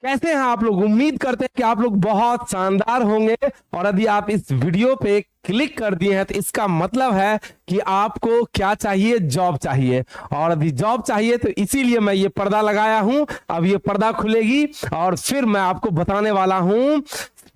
कैसे हैं आप लोग? उम्मीद करते हैं कि आप लोग बहुत शानदार होंगे। और यदि आप इस वीडियो पे क्लिक कर दिए हैं तो इसका मतलब है कि आपको क्या चाहिए? जॉब चाहिए। और यदि जॉब चाहिए तो इसीलिए मैं ये पर्दा लगाया हूं। अब ये पर्दा खुलेगी और फिर मैं आपको बताने वाला हूं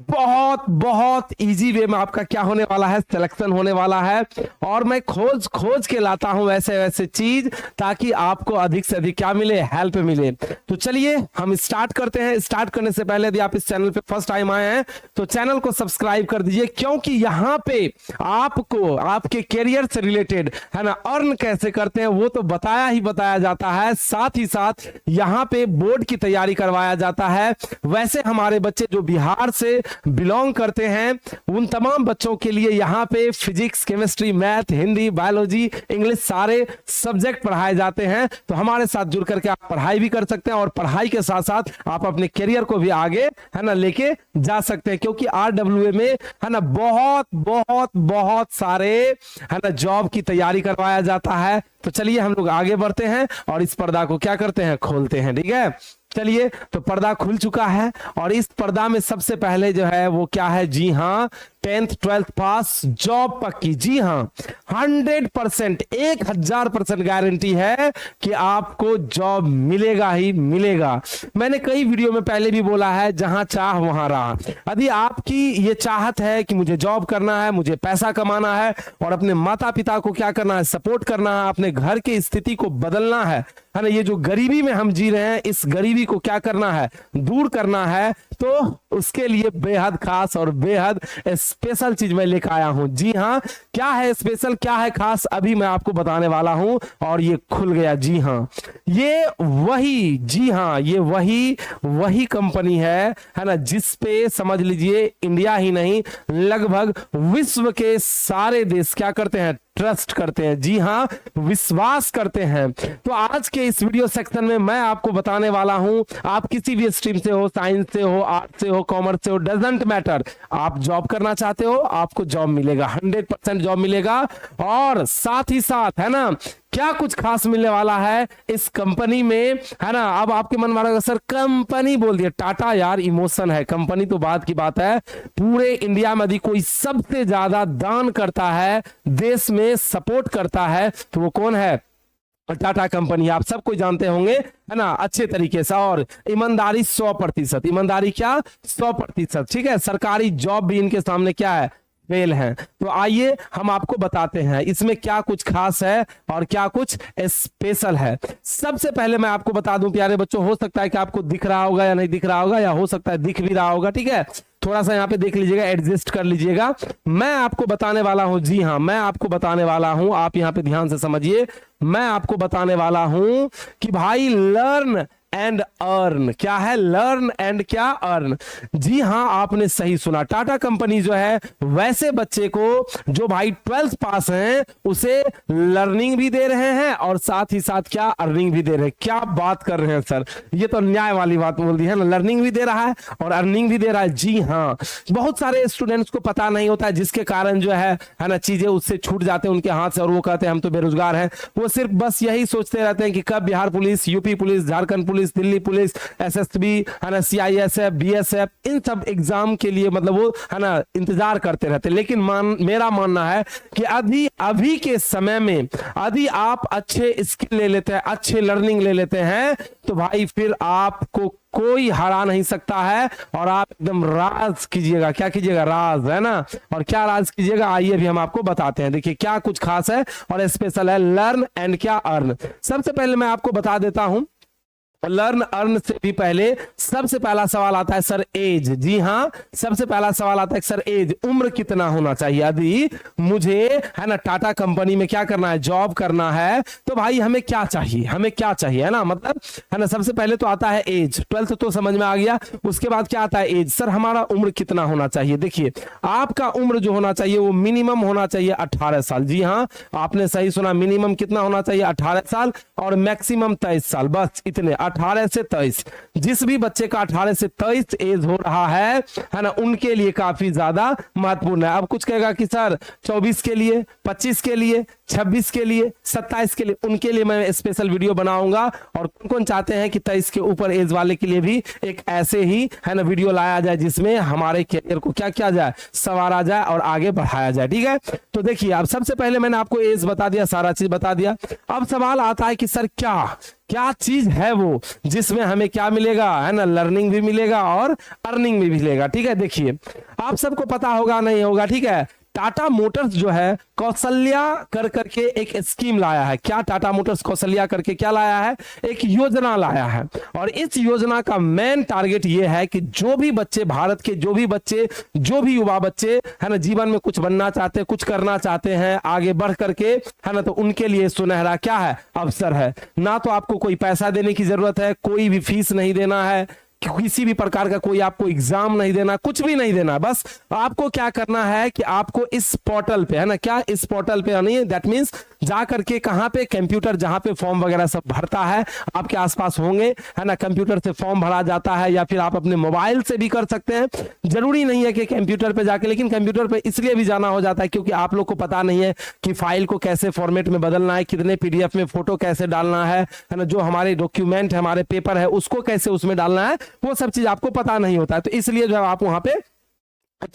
बहुत बहुत इजी वे में आपका क्या होने वाला है, सिलेक्शन होने वाला है। और मैं खोज खोज के लाता हूं वैसे वैसे चीज ताकि आपको अधिक से अधिक क्या मिले, हेल्प मिले। तो चलिए हम स्टार्ट करते हैं। स्टार्ट करने से पहले यदि आप इस चैनल पे फर्स्ट टाइम आए हैं तो चैनल को सब्सक्राइब कर दीजिए, क्योंकि यहां पे आपको आपके करियर से रिलेटेड है ना, अर्न कैसे करते हैं वो तो बताया ही बताया जाता है। साथ ही साथ यहां पे बोर्ड की तैयारी करवाया जाता है। वैसे हमारे बच्चे जो बिहार से बिलोंग करते हैं उन तमाम बच्चों के लिए यहाँ पे physics, chemistry, math, Hindi, biology, English सारे सब्जेक्ट पढ़ाए जाते हैं। तो हमारे साथ जुड़ करके आप पढ़ाई भी कर सकते हैं और पढ़ाई के साथ साथ आप अपने करियर को भी आगे है ना लेके जा सकते हैं, क्योंकि RWA में है ना बहुत बहुत बहुत सारे है ना जॉब की तैयारी करवाया जाता है। तो चलिए हम लोग आगे बढ़ते हैं और इस पर्दा को क्या करते हैं, खोलते हैं। ठीक है, चलिए तो पर्दा खुल चुका है और इस पर्दा में सबसे पहले जो है वो क्या है, जी हां 10th 12th पास, जॉब पक्की। जी हां 100%, 1000% गारंटी है कि आपको जॉब मिलेगा ही मिलेगा। मैंने कई वीडियो में पहले भी बोला है, जहां चाह वहां राह। यदि आपकी ये चाहत है कि मुझे जॉब करना है, मुझे पैसा कमाना है और अपने माता पिता को क्या करना है, सपोर्ट करना है, अपने घर की स्थिति को बदलना है ना, ये जो गरीबी में हम जी रहे हैं इस गरीबी को क्या करना है, दूर करना है, तो उसके लिए बेहद खास और बेहद स्पेशल चीज मैं लेकर आया हूं। जी हां, क्या है स्पेशल, क्या है खास, अभी मैं आपको बताने वाला हूं। और ये खुल गया। जी हां, ये वही, जी हां ये वही कंपनी है ना, जिस पे समझ लीजिए इंडिया ही नहीं लगभग विश्व के सारे देश क्या करते हैं, ट्रस्ट करते हैं। जी हां, विश्वास करते हैं। तो आज के इस वीडियो सेक्शन में मैं आपको बताने वाला हूं, आप किसी भी स्ट्रीम से हो, साइंस से हो, आर्ट से हो, कॉमर्स से हो, डजंट मैटर, आप जॉब करना चाहते हो आपको जॉब मिलेगा, 100% जॉब मिलेगा। और साथ ही साथ है ना क्या कुछ खास मिलने वाला है इस कंपनी में, है ना। अब आपके मन में सर कंपनी बोल दिया, टाटा यार इमोशन है, कंपनी तो बात की बात है। पूरे इंडिया में यदि कोई सबसे ज्यादा दान करता है, देश में सपोर्ट करता है, तो वो कौन है, टाटा कंपनी। आप सबको जानते होंगे है ना अच्छे तरीके से। और ईमानदारी 100%, ईमानदारी क्या 100%। ठीक है, सरकारी जॉब भी इनके सामने क्या है, फेल है। तो आइए हम आपको बताते हैं इसमें क्या कुछ खास है और क्या कुछ स्पेशल है। सबसे पहले मैं आपको बता दूं प्यारे बच्चों, हो सकता है कि आपको दिख रहा होगा या नहीं दिख रहा होगा, या हो सकता है दिख भी रहा होगा। ठीक है, थोड़ा सा यहाँ पे देख लीजिएगा, एडजस्ट कर लीजिएगा। मैं आपको बताने वाला हूं, जी हां मैं आपको बताने वाला हूं, आप यहाँ पे ध्यान से समझिए। मैं आपको बताने वाला हूं कि भाई लर्न एंड अर्न क्या है, लर्न एंड क्या अर्न। जी हां आपने सही सुना, टाटा कंपनी जो है वैसे बच्चे को जो भाई 12th पास हैं उसे लर्निंग भी दे रहे हैं और साथ ही साथ क्या अर्निंग भी दे रहे हैं। क्या बात कर रहे हैं सर, ये तो न्याय वाली बात बोल दी है ना, लर्निंग भी दे रहा है और अर्निंग भी दे रहा है। जी हां, बहुत सारे स्टूडेंट्स को पता नहीं होता है, जिसके कारण जो है ना चीजें उससे छूट जाते हैं उनके हाथ से और वो कहते हैं हम तो बेरोजगार हैं। वो सिर्फ बस यही सोचते रहते हैं कि कब Bihar police, UP police, Jharkhand police, Delhi police, SSB है ना, CISF, BSF, इन सब एग्जाम के लिए मतलब वो है ना इंतजार करते रहते। लेकिन मेरा मानना है कि अभी के समय में यदि आप अच्छे स्किल ले लेते हैं, अच्छे लर्निंग ले लेते हैं, तो भाई फिर आपको कोई हरा नहीं सकता है और आप एकदम राज कीजिएगा। क्या कीजिएगा, राज, है ना। और क्या राज कीजिएगा, आइए भी हम आपको बताते हैं। देखिए क्या कुछ खास है और स्पेशल है, लर्न एंड क्या अर्न। सबसे पहले मैं आपको बता देता हूं, लर्न अर्न से भी पहले सबसे पहला सवाल आता है सर एज। जी हां, सबसे पहला सवाल आता है सर एज, उम्र कितना होना चाहिए। यदि मुझे है ना टाटा कंपनी में क्या करना है, जॉब करना है, तो भाई हमें क्या चाहिए, हमें क्या चाहिए, है ना, मतलब है ना। सबसे पहले तो आता है एज, 12th तो समझ में आ गया। उसके बाद क्या आता है एज, सर हमारा उम्र कितना होना चाहिए। देखिए आपका उम्र जो होना चाहिए वो मिनिमम होना चाहिए 18 साल। जी हां आपने सही सुना, मिनिमम कितना होना चाहिए 18 साल और मैक्सिमम 23 साल, बस इतने 18 से 23, जिस भी बच्चे का 18 से 23 एज हो रहा है ना, उनके लिए काफी ज्यादा महत्वपूर्ण है। अब कुछ कहेगा कि सर 24 के लिए, 25 के लिए, 26 के लिए, 27 के लिए, उनके लिए मैं स्पेशल वीडियो बनाऊंगा। और कौन कौन चाहते हैं कि 23 के ऊपर एज वाले के लिए भी एक ऐसे ही है ना वीडियो लाया जाए जिसमें हमारे कैरियर को क्या किया जाए, संवारा जाए और आगे बढ़ाया जाए। ठीक है, तो देखिए अब सबसे पहले मैंने आपको एज बता दिया, सारा चीज बता दिया। अब सवाल आता है कि सर क्या क्या चीज है वो जिसमें हमें क्या मिलेगा, है ना, लर्निंग भी मिलेगा और अर्निंग भी मिलेगा। ठीक है, देखिए आप सबको पता होगा नहीं होगा, ठीक है, टाटा मोटर्स जो है कौशल्या कर करके एक स्कीम लाया है। क्या टाटा मोटर्स कौशल्या करके क्या लाया है, एक योजना लाया है। और इस योजना का मेन टारगेट ये है कि जो भी बच्चे, भारत के जो भी बच्चे, जो भी युवा बच्चे है ना, जीवन में कुछ बनना चाहते हैं, कुछ करना चाहते हैं आगे बढ़ करके, है ना, तो उनके लिए सुनहरा क्या है, अवसर है। ना तो आपको कोई पैसा देने की जरूरत है, कोई भी फीस नहीं देना है, किसी भी प्रकार का कोई आपको एग्जाम नहीं देना, कुछ भी नहीं देना। बस आपको क्या करना है कि आपको इस पोर्टल पे, है ना, क्या इस पोर्टल पे नहीं, दैट मींस जा करके कहां पे, कंप्यूटर जहां पे फॉर्म वगैरह सब भरता है आपके आसपास होंगे, है ना, कंप्यूटर से फॉर्म भरा जाता है या फिर आप अपने मोबाइल से भी कर सकते हैं। जरूरी नहीं है कि कंप्यूटर पे जाके, लेकिन कंप्यूटर पे इसलिए भी जाना हो जाता है क्योंकि आप लोग को पता नहीं है कि फाइल को कैसे फॉर्मेट में बदलना है, कितने पीडीएफ में फोटो कैसे डालना है ना, जो हमारे डॉक्यूमेंट है, हमारे पेपर है, उसको कैसे उसमें डालना है, वो सब चीज आपको पता नहीं होता है। तो इसलिए जो है आप वहां पे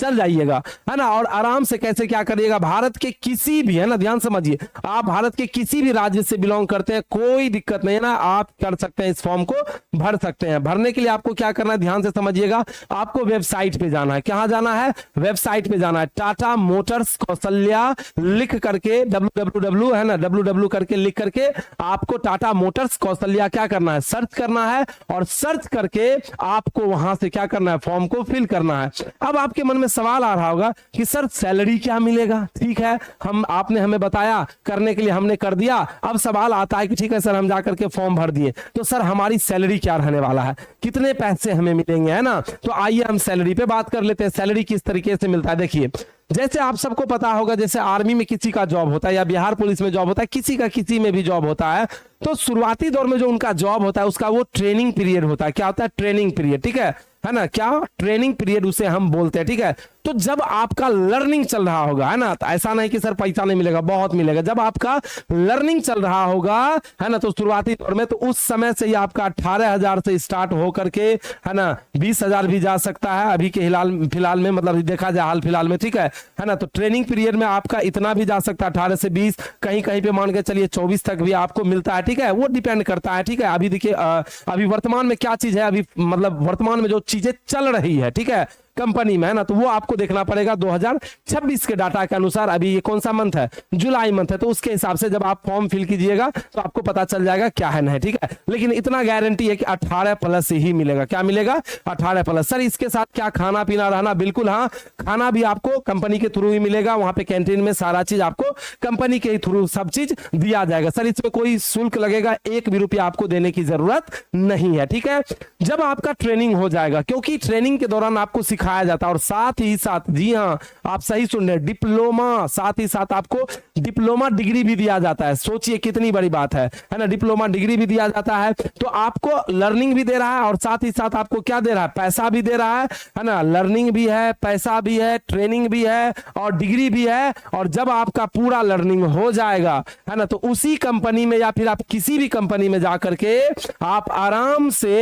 चल जाइएगा, है ना, और आराम से कैसे क्या करिएगा, भारत के किसी भी, है ना, ध्यान समझिए, आप भारत के किसी भी राज्य से बिलोंग करते हैं, कोई दिक्कत नहीं है ना, आप कर सकते हैं, इस फॉर्म को भर सकते हैं। भरने के लिए आपको क्या करना है, ध्यान से समझिएगा, आपको वेबसाइट पे जाना है। कहां जाना है, वेबसाइट पे जाना है, टाटा मोटर्स कौशल्या लिख करके, www, है ना, www करके लिख करके आपको टाटा मोटर्स कौशल्या क्या करना है, सर्च करना है। और सर्च करके आपको वहां से क्या करना है, फॉर्म को फिल करना है। अब आपके मन में सवाल आ रहा होगा कि सर सैलरी क्या मिलेगा। ठीक है, आपने हमें बताया, करने के लिए हमने कर दिया। अब सवाल आता है कि ठीक है सर, हम जाकर के फॉर्म भर दिए, तो सर हमारी सैलरी क्या रहने वाला है, कितने पैसे हमें मिलेंगे, है ना। तो आइए हम सैलरी पे बात कर लेते हैं, सैलरी किस तरीके से मिलता है। देखिए जैसे आप सबको पता होगा, जैसे आर्मी में किसी का जॉब होता है या बिहार पुलिस में जॉब होता है, किसी का किसी में भी जॉब होता है, तो शुरुआती दौर में जो उनका जॉब होता है उसका वो ट्रेनिंग पीरियड होता है। क्या होता है, ट्रेनिंग पीरियड। ठीक है ना, क्या ट्रेनिंग पीरियड उसे हम बोलते हैं। ठीक है, तो जब आपका लर्निंग चल रहा होगा, है ना, तो ऐसा नहीं कि सर पैसा नहीं मिलेगा, बहुत मिलेगा। जब आपका लर्निंग चल रहा होगा, है ना, तो शुरुआती दौर में तो उस समय से ही आपका 18,000 से स्टार्ट हो करके, है ना, 20,000 भी जा सकता है अभी के फिलहाल में, मतलब देखा जाए हाल फिलहाल में। ठीक है ना, तो ट्रेनिंग पीरियड में आपका इतना भी जा सकता है, 18 से 20, कहीं कहीं पे मान के चलिए 24 तक भी आपको मिलता है। ठीक है, वो डिपेंड करता है। ठीक है, अभी देखिए अभी वर्तमान में क्या चीज है, अभी मतलब वर्तमान में जो चीजें चल रही है, ठीक है, कंपनी में, है ना, तो वो आपको देखना पड़ेगा 2026 के डाटा के अनुसार। अभी ये कौन सा मंथ है, जुलाई मंथ है, तो उसके हिसाब से जब आप फॉर्म फिल कीजिएगा तो आपको पता चल जाएगा क्या है नहीं। ठीक है, लेकिन इतना गारंटी है कि 18 प्लस ही मिलेगा। क्या मिलेगा, 18 प्लस। सर इसके साथ क्या खाना पीना रहना, बिल्कुल हाँ, खाना भी आपको कंपनी के थ्रू ही मिलेगा। वहां पे कैंटीन में सारा चीज आपको कंपनी के थ्रू सब चीज दिया जाएगा। सर इसमें कोई शुल्क लगेगा, 1 भी रुपया आपको देने की जरूरत नहीं है। ठीक है, जब आपका ट्रेनिंग हो जाएगा, क्योंकि ट्रेनिंग के दौरान आपको सिखाया जाता है, और साथ ही साथ, जी हां आप सही सुन रहे हैं, डिप्लोमा, साथ ही साथ आपको डिप्लोमा डिग्री भी दिया जाता है। सोचिए कितनी बड़ी बात है ना, डिप्लोमा डिग्री भी दिया जाता है। तो आपको लर्निंग भी दे रहा है और साथ ही साथ आपको क्या दे रहा है, पैसा भी दे रहा है ना। लर्निंग भी है, पैसा भी है, ट्रेनिंग भी है और डिग्री भी है। और जब आपका पूरा लर्निंग हो जाएगा, है ना, तो उसी कंपनी में या फिर आप किसी भी कंपनी में जाकर के आप आराम से,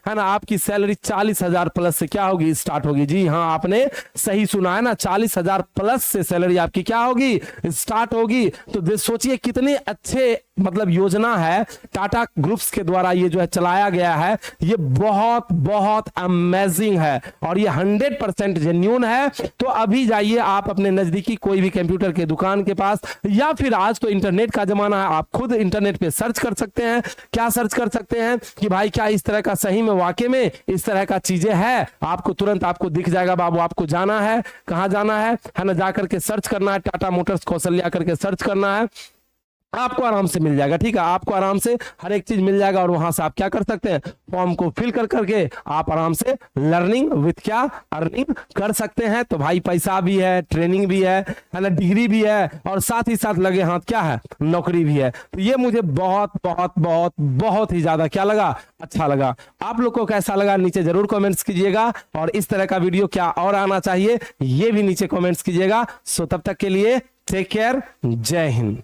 है ना, आपकी सैलरी 40,000 प्लस से क्या होगी, स्टार्ट होगी। जी हाँ, आपने सही सुना है ना, 40,000 प्लस से सैलरी आपकी क्या होगी, स्टार्ट होगी। तो सोचिए कितने अच्छे मतलब योजना है टाटा ग्रुप्स के द्वारा ये जो है चलाया गया है। ये बहुत बहुत अमेजिंग है और ये 100% जेन्युइन है। तो अभी जाइए आप अपने नजदीकी कोई भी कंप्यूटर के दुकान के पास, या फिर आज तो इंटरनेट का जमाना है, आप खुद इंटरनेट पे सर्च कर सकते हैं। क्या सर्च कर सकते हैं कि भाई क्या इस तरह का सही में वाकई में इस तरह का चीजें है, आपको तुरंत आपको दिख जाएगा। बाबू आपको जाना है, कहां जाना है ना, जाकर के सर्च करना है, टाटा मोटर्स कौशल्या करके सर्च करना है। आपको आराम से मिल जाएगा। ठीक है, आपको आराम से हर एक चीज मिल जाएगा और वहां से आप क्या कर सकते हैं, फॉर्म को फिल कर करके आप आराम से लर्निंग विथ क्या अर्निंग कर सकते हैं। तो भाई पैसा भी है, ट्रेनिंग भी है ना, डिग्री भी है और साथ ही साथ लगे हाथ क्या है, नौकरी भी है। तो ये मुझे बहुत बहुत बहुत बहुत ही ज्यादा क्या लगा, अच्छा लगा। आप लोग को कैसा लगा नीचे जरूर कमेंट्स कीजिएगा और इस तरह का वीडियो क्या और आना चाहिए ये भी नीचे कमेंट्स कीजिएगा। सो तब तक के लिए टेक केयर, जय हिंद।